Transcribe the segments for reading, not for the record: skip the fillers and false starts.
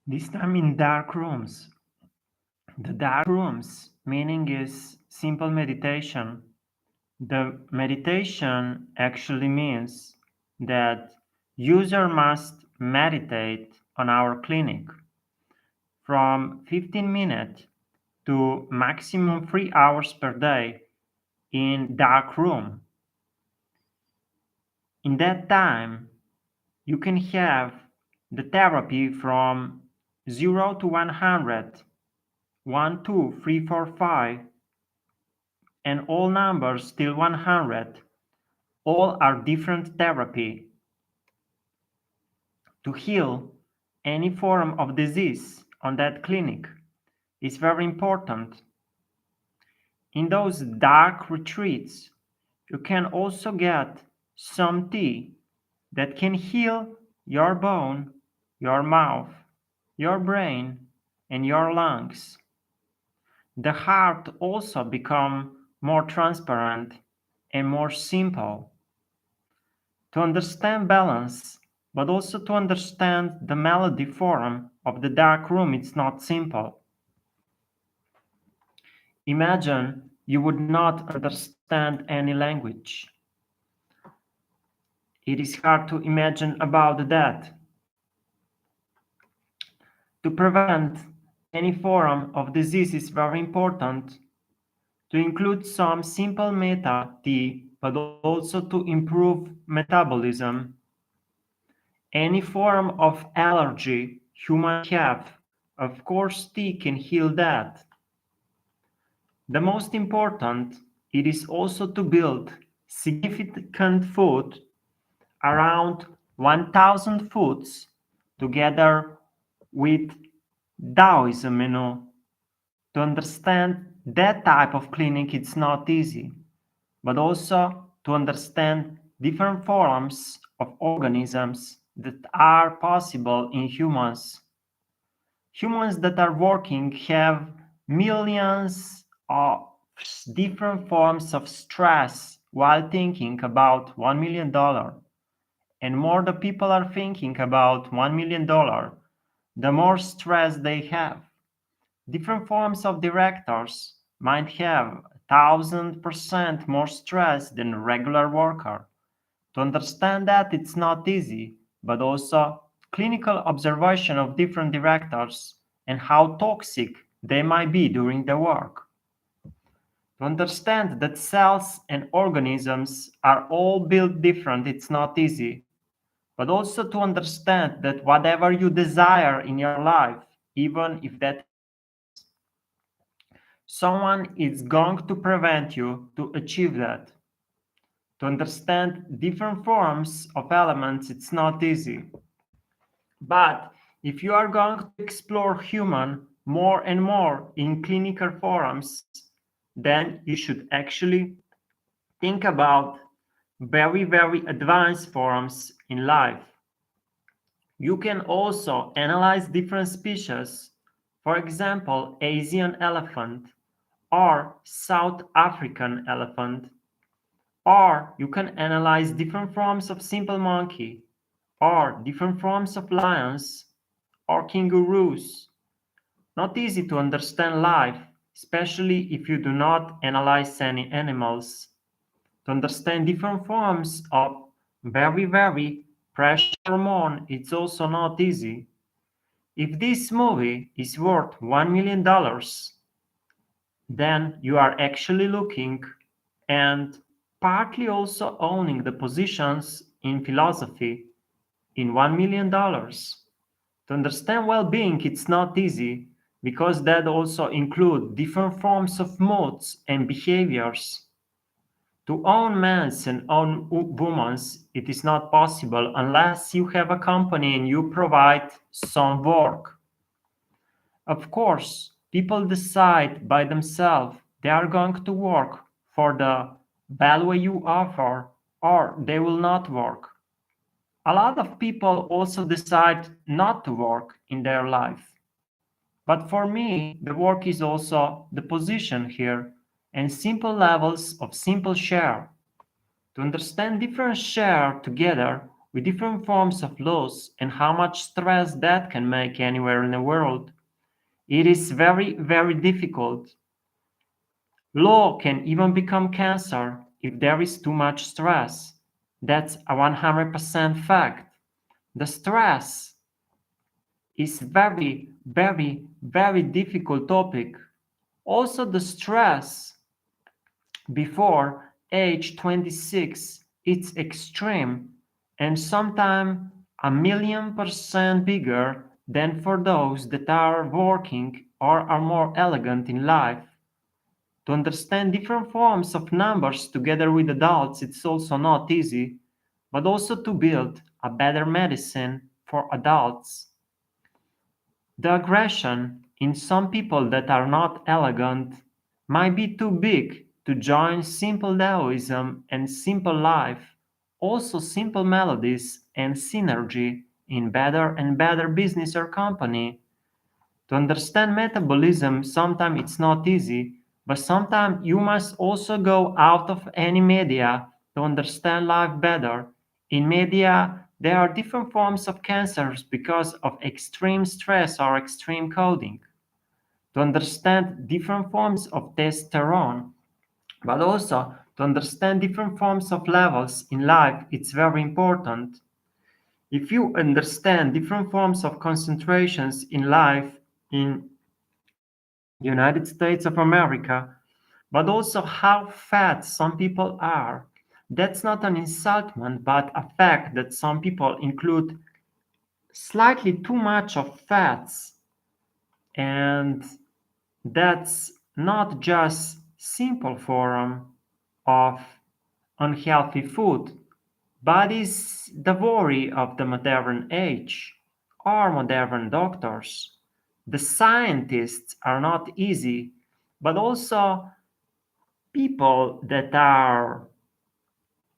This time in dark rooms. The dark rooms meaning is simple meditation. The meditation actually means that user must meditate on our clinic from 15 minutes to maximum 3 hours per day in dark room. In that time, you can have the therapy from 0 to 100, 1, 2, 3, 4, 5, and all numbers till 100. All are different therapy to heal any form of disease on that clinic is very important. In those dark retreats, you can also get some tea that can heal your bone, your mouth, your brain, and your lungs. The heart also become more transparent and more simple. To understand balance, but also to understand the melody form of the dark room, it's not simple. Imagine you would not understand any language. It is hard to imagine about that. To prevent any form of disease is very important to include some simple meta T, but also to improve metabolism. Any form of allergy human have, of course, tea can heal that. The most important, it is also to build significant food around 1000 foods together with Taoism, To understand that type of clinic, it's not easy, but also to understand different forms of organisms that are possible in humans. Humans that are working have millions of different forms of stress while thinking about $1 million. And more the people are thinking about $1 million, the more stress they have. Different forms of directors might have 1000% more stress than a regular worker. To understand that it's not easy, but also clinical observation of different directors and how toxic they might be during the work. To understand that cells and organisms are all built different, it's not easy, but also to understand that whatever you desire in your life, even if that happens, someone is going to prevent you to achieve that. To understand different forms of elements, it's not easy. But if you are going to explore human more and more in clinical forums, then you should actually think about very, very advanced forms in life. You can also analyze different species, for example, Asian elephant or South African elephant, or you can analyze different forms of simple monkey or different forms of lions or kangaroos. Not easy to understand life, especially if you do not analyze any animals. To understand different forms of very, very precious hormone, it's also not easy. If this movie is worth $1 million, then you are actually looking and partly also owning the positions in philosophy in $1 million. To understand well-being, it's not easy because that also includes different forms of moods and behaviors. To own men's and own women's, it is not possible unless you have a company and you provide some work. Of course, people decide by themselves they are going to work for the value you offer or they will not work. A lot of people also decide not to work in their life. But for me, the work is also the position here and simple levels of simple share. To understand different share together, with different forms of loss and how much stress that can make anywhere in the world. It is very, very difficult. Law can even become cancer if there is too much stress. That's a 100% fact. The stress is very, very, very difficult topic. Also, the stress before age 26 it's extreme and sometimes a million percent bigger than for those that are working or are more elegant in life. To understand different forms of numbers together with adults it's also not easy, but also to build a better medicine for adults. The aggression in some people that are not elegant might be too big to join simple Taoism and simple life, also simple melodies and synergy in better and better business or company. To understand metabolism, sometimes it's not easy, but sometimes you must also go out of any media to understand life better. In media, there are different forms of cancers because of extreme stress or extreme coding. To understand different forms of testosterone, but also to understand different forms of levels in life, it's very important. If you understand different forms of concentrations in life in United States of America, but also how fat some people are. That's not an insultment, but a fact that some people include slightly too much of fats, and that's not just simple form of unhealthy food, but is the worry of the modern age or modern doctors. The scientists are not easy, but also people that are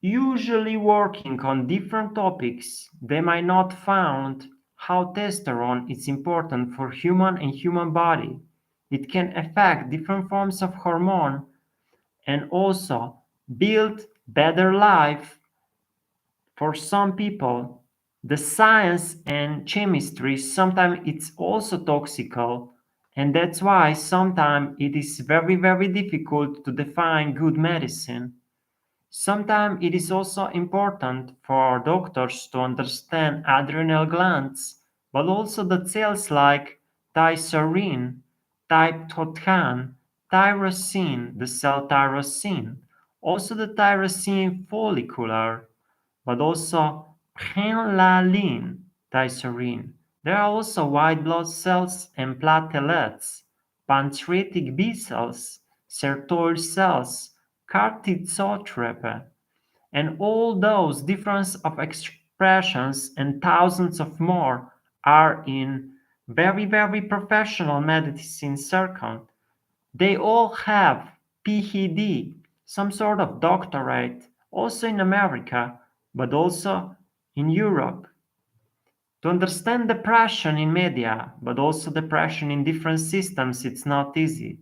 usually working on different topics, they might not found how testosterone is important for human and human body. It can affect different forms of hormone and also build better life for some people. The science and chemistry sometimes it's also toxical, and that's why sometimes it is very very difficult to define good medicine. Sometimes it is also important for doctors to understand adrenal glands, but also the cells like thyroid, tryptophan, tyrosine, the cell tyrosine, also the tyrosine follicular, but also phenylalanine tyrosine. There are also white blood cells and platelets, pancreatic B cells, sertoli cells, cartidiotrope, and all those difference of expressions and thousands of more are in very, very professional medicine circle. They all have PhD, some sort of doctorate, also in America, but also in Europe. To understand depression in media, but also depression in different systems, it's not easy.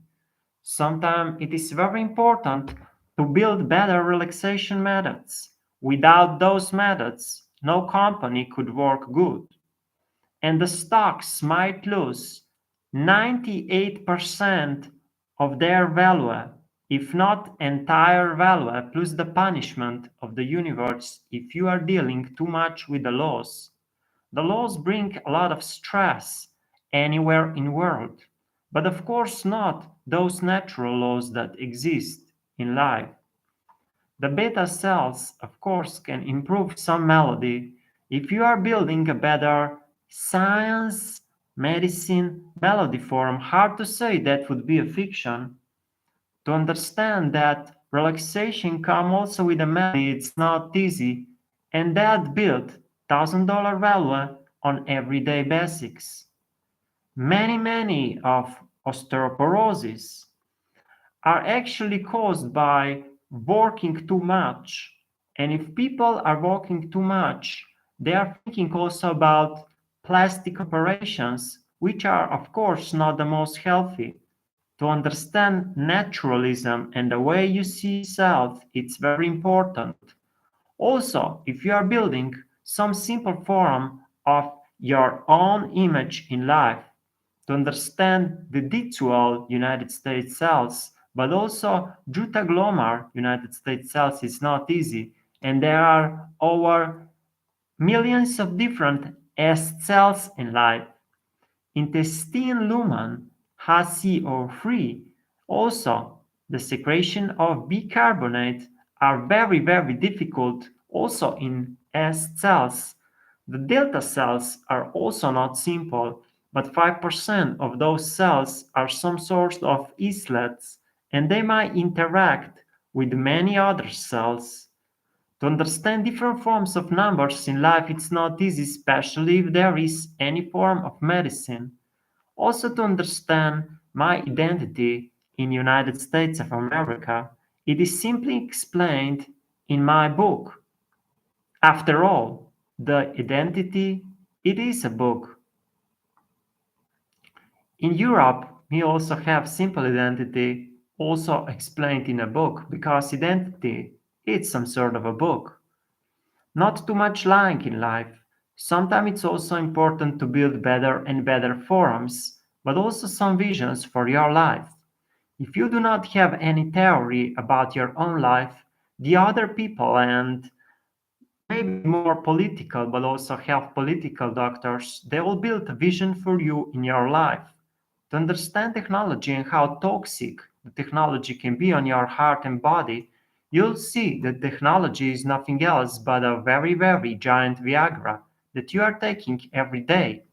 Sometimes it is very important to build better relaxation methods. Without those methods, no company could work good. And the stocks might lose 98% of their value, if not entire value, plus the punishment of the universe if you are dealing too much with the laws. The laws bring a lot of stress anywhere in world, but of course not those natural laws that exist in life. The beta cells, of course, can improve some melody if you are building a better science, medicine, melody form. Hard to say that would be a fiction. To understand that relaxation come also with a melody, it's not easy, and that built $1,000 value on everyday basics. Many of osteoporosis are actually caused by working too much. And if people are working too much, they are thinking also about plastic operations, which are, of course, not the most healthy. To understand naturalism and the way you see yourself, it's very important. Also, if you are building some simple form of your own image in life, to understand the dual United States cells, but also glomar United States cells is not easy, and there are over millions of different S cells in life. Intestine lumen has CO3. Also, the secretion of bicarbonate are very, very difficult also in S cells. The delta cells are also not simple, but 5% of those cells are some sort of islets, and they might interact with many other cells. To understand different forms of numbers in life, it's not easy, especially if there is any form of medicine. Also, to understand my identity in United States of America, it is simply explained in my book. After all, the identity, it is a book. In Europe, we also have simple identity, also explained in a book, because identity is some sort of a book. Not too much lying in life. Sometimes it's also important to build better and better forums, but also some visions for your life. If you do not have any theory about your own life, the other people and maybe more political but also health political doctors, they will build a vision for you in your life. To understand technology and how toxic the technology can be on your heart and body, you'll see that technology is nothing else but a very, very giant Viagra that you are taking every day.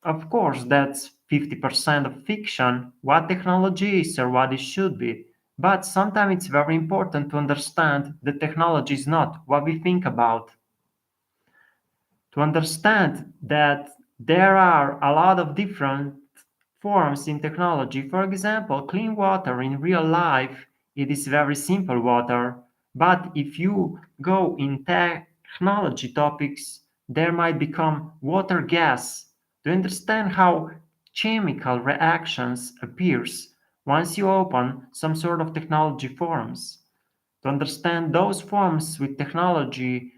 Of course, that's 50% of fiction, what technology is or what it should be. But sometimes it's very important to understand that technology is not what we think about. To understand that there are a lot of different forms in technology. For example, clean water in real life, it is very simple water. But if you go in technology topics, there might become water gas. To understand how chemical reactions appears once you open some sort of technology forms. To understand those forms with technology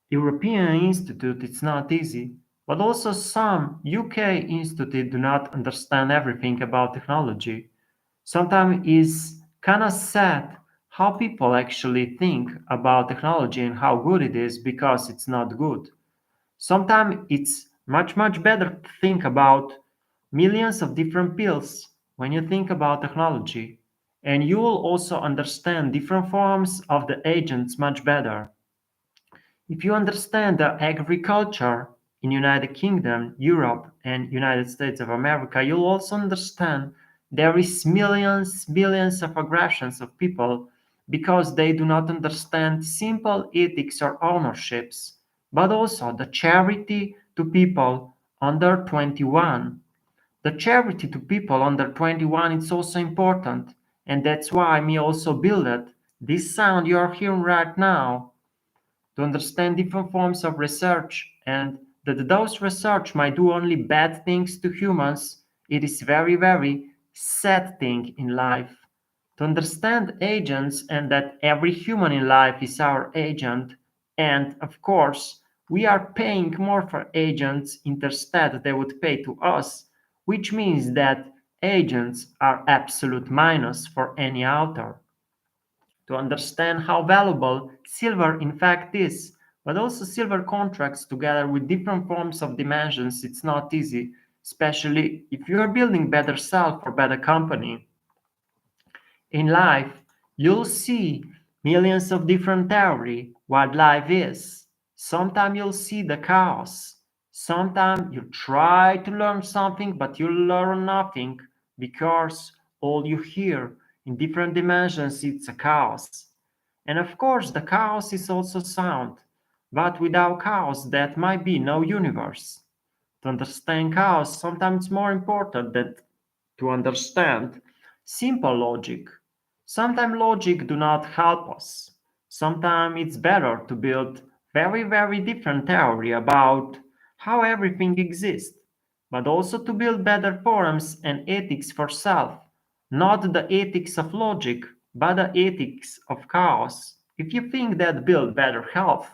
European institute it's not easy, but also some UK institute do not understand everything about technology. Sometimes it's kind of sad how people actually think about technology and how good it is because it's not good. Sometimes it's much, much better to think about millions of different pills when you think about technology. And you will also understand different forms of the agents much better. If you understand the agriculture in United Kingdom, Europe, and United States of America, you'll also understand there is millions, billions of aggressions of people because they do not understand simple ethics or ownerships, but also the charity to people under 21. The charity to people under 21 is also important, and that's why me also built it. This sound you're hearing right now to understand different forms of research and that those research might do only bad things to humans, it is very, very sad thing in life. To understand agents and that every human in life is our agent, and of course, we are paying more for agents instead they would pay to us, which means that agents are absolute minus for any author to understand how valuable silver in fact is. But also silver contracts together with different forms of dimensions, it's not easy, especially if you are building better self or better company. In life, you'll see millions of different theory what life is. Sometimes you'll see the chaos. Sometimes you try to learn something, but you learn nothing because all you hear in different dimensions it's a chaos. And of course, the chaos is also sound. But without chaos, that might be no universe. To understand chaos, sometimes it's more important than to understand simple logic. Sometimes logic do not help us. Sometimes it's better to build very, very different theory about how everything exists, but also to build better forums and ethics for self, not the ethics of logic, but the ethics of chaos. If you think that build better health,